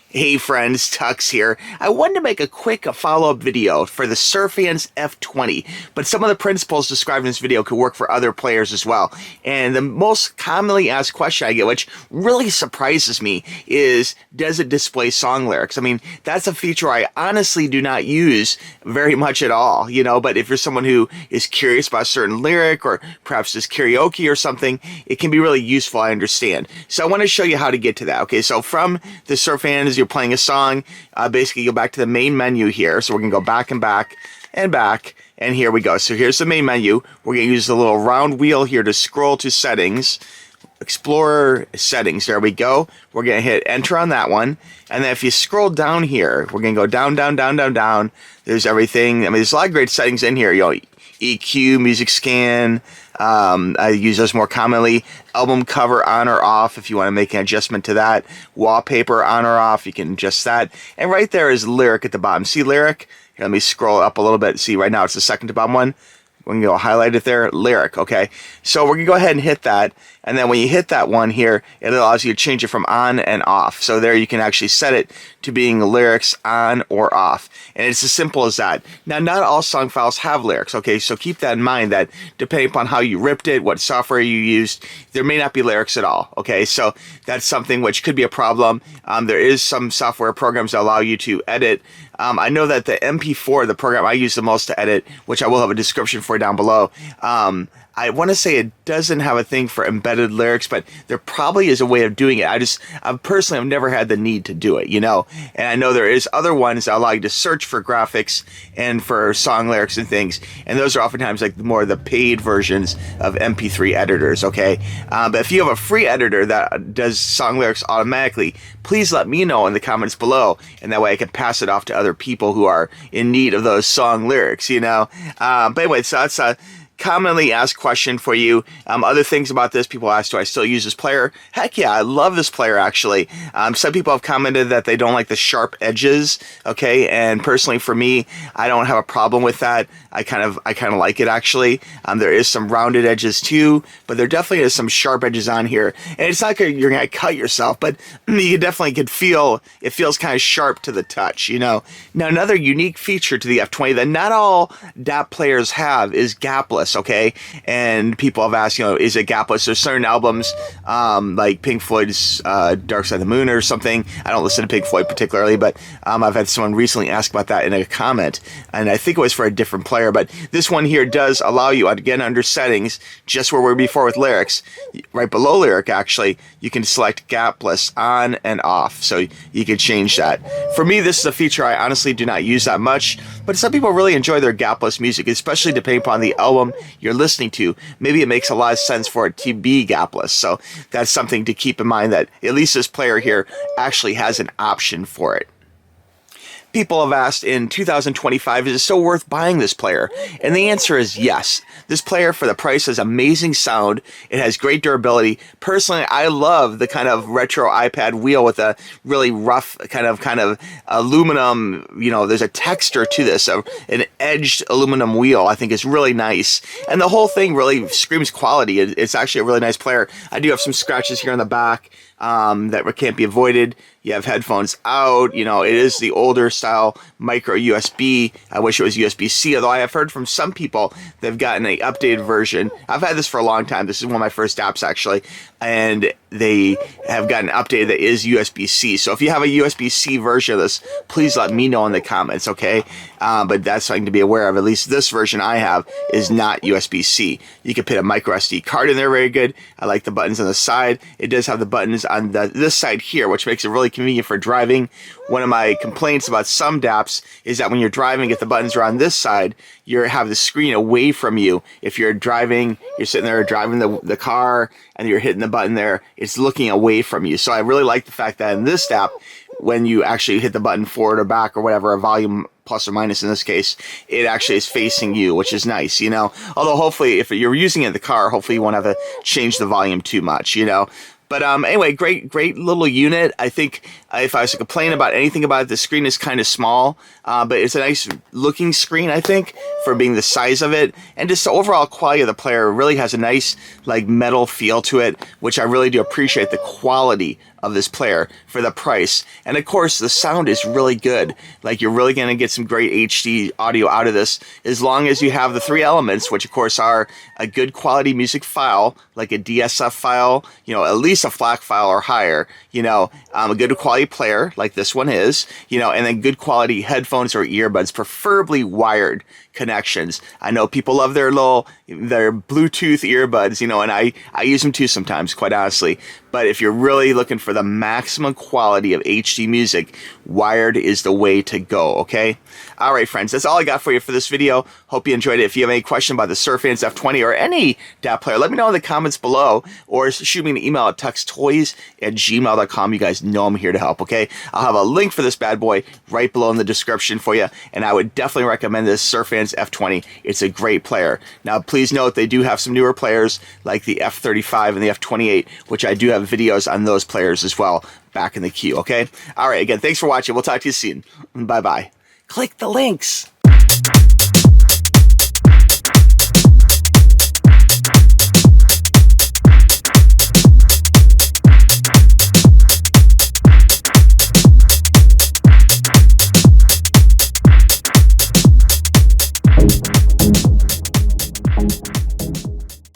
Hey friends, TUXX here. I wanted to make a quick follow-up video for the Surfans F20, but some of the principles described in this video could work for other players as well. And the most commonly asked question I get, which really surprises me, is does it display song lyrics? I mean, that's a feature I honestly do not use very much at all, but if you're someone who is curious about a certain lyric or perhaps does karaoke or something, it can be really useful, I understand. So I want to show you how to get to that. Okay, so from the Surfans, you're playing a song, basically go back to the main menu here. So we're going to go back and back and back, and here we go. So here's the main menu. We're going to use the little round wheel here to scroll to settings, Explorer settings. There we go. We're going to hit enter on that one. And then if you scroll down here, we're going to go down, down, down, down, down. There's everything. I mean, there's a lot of great settings in here. EQ, music scan. I use those more commonly. Album cover on or off if you want to make an adjustment to that. Wallpaper on or off, you can adjust that. And right there is lyric at the bottom. See lyric? Here, let me scroll up a little bit. See, right now it's the second to bottom one. We're going to go highlight it there, lyric, okay? So we're going to go ahead and hit that, and then when you hit that one here, it allows you to change it from on and off. So there you can actually set it to being lyrics on or off, and it's as simple as that. Now, not all song files have lyrics, okay? So keep that in mind that depending upon how you ripped it, what software you used, there may not be lyrics at all, okay? So that's something which could be a problem. There is some software programs that allow you to edit. I know that the MP4, the program I use the most to edit, which I will have a description for down below, I want to say it doesn't have a thing for embedded lyrics, but there probably is a way of doing it. I personally have never had the need to do it, And I know there is other ones that allow you to search for graphics and for song lyrics and things, and those are oftentimes like more the paid versions of MP3 editors, okay? But if you have a free editor that does song lyrics automatically, please let me know in the comments below, and that way I can pass it off to other people who are in need of those song lyrics, But anyway, so that's a commonly asked question for you. Other things about this, people ask, do I still use this player? Heck yeah, I love this player actually. Some people have commented that they don't like the sharp edges, okay? And personally for me, I don't have a problem with that. I kind of like it actually. There is some rounded edges too, but there definitely is some sharp edges on here. And it's not like you're gonna cut yourself, but you definitely could feel, it feels kind of sharp to the touch, Now another unique feature to the F20 that not all DAP players have is Gapless. Okay, and people have asked, is it Gapless? There's certain albums, like Pink Floyd's Dark Side of the Moon or something. I don't listen to Pink Floyd particularly, but I've had someone recently ask about that in a comment, and I think it was for a different player, but this one here does allow you, again, under settings, just where we were before with lyrics, right below lyric, actually, you can select Gapless on and off, so you can change that. For me, this is a feature I honestly do not use that much, but some people really enjoy their Gapless music, especially depending upon the album you're listening to. Maybe it makes a lot of sense for it to be Gapless. So that's something to keep in mind, that at least this player here actually has an option for it. People have asked in 2025, is it still worth buying this player? And the answer is yes. This player for the price has amazing sound. It has great durability. Personally, I love the kind of retro iPad wheel with a really rough kind of aluminum, there's a texture to this. An edged aluminum wheel I think is really nice. And the whole thing really screams quality. It's actually a really nice player. I do have some scratches here on the back that can't be avoided. You have headphones out, it is the older style micro USB. I wish it was USB-C, although I have heard from some people they've gotten an updated version. I've had this for a long time. This is one of my first apps actually, and they have gotten updated that is USB-C. So if you have a USB-C version of this, please let me know in the comments, okay? But that's something to be aware of. At least this version I have is not USB-C. You can put a micro SD card in there very good. I like the buttons on the side. It does have the buttons on this side here, which makes it really convenient for driving. One of my complaints about some DAPs is that when you're driving, if the buttons are on this side, you have the screen away from you. If you're driving, you're sitting there driving the car, and you're hitting the button there, it's looking away from you. So I really like the fact that in this DAP, when you actually hit the button forward or back or whatever, a volume plus or minus in this case, it actually is facing you, which is nice, Although hopefully, if you're using it in the car, hopefully you won't have to change the volume too much, But anyway, great little unit. I think If I was to complain about anything about it, the screen is kind of small, but it's a nice looking screen, I think, for being the size of it. And just the overall quality of the player really has a nice like metal feel to it, which I really do appreciate the quality of this player for the price. And of course, the sound is really good. Like, you're really going to get some great HD audio out of this as long as you have the three elements, which of course are a good quality music file, like a DSF file, you know, at least a FLAC file or higher, you know, a good quality player like this one is, you know, and then good quality headphones or earbuds, preferably wired connections. I know people love their Bluetooth earbuds, you know, and I use them too sometimes, quite honestly. But if you're really looking for the maximum quality of HD music, wired is the way to go, okay? All right, friends, that's all I got for you for this video. Hope you enjoyed it. If you have any question about the Surfans F20 or any DAT player, let me know in the comments below, or shoot me an email at tuxtoys@gmail.com. You guys know I'm here to help, okay? I'll have a link for this bad boy right below in the description for you, and I would definitely recommend this Surfans F20. It's a great player. Now, please note they do have some newer players like the F35 and the F28, which I do have videos on those players as well back in the queue, okay? All right, again, thanks for watching. We'll talk to you soon. Bye-bye. Click the links.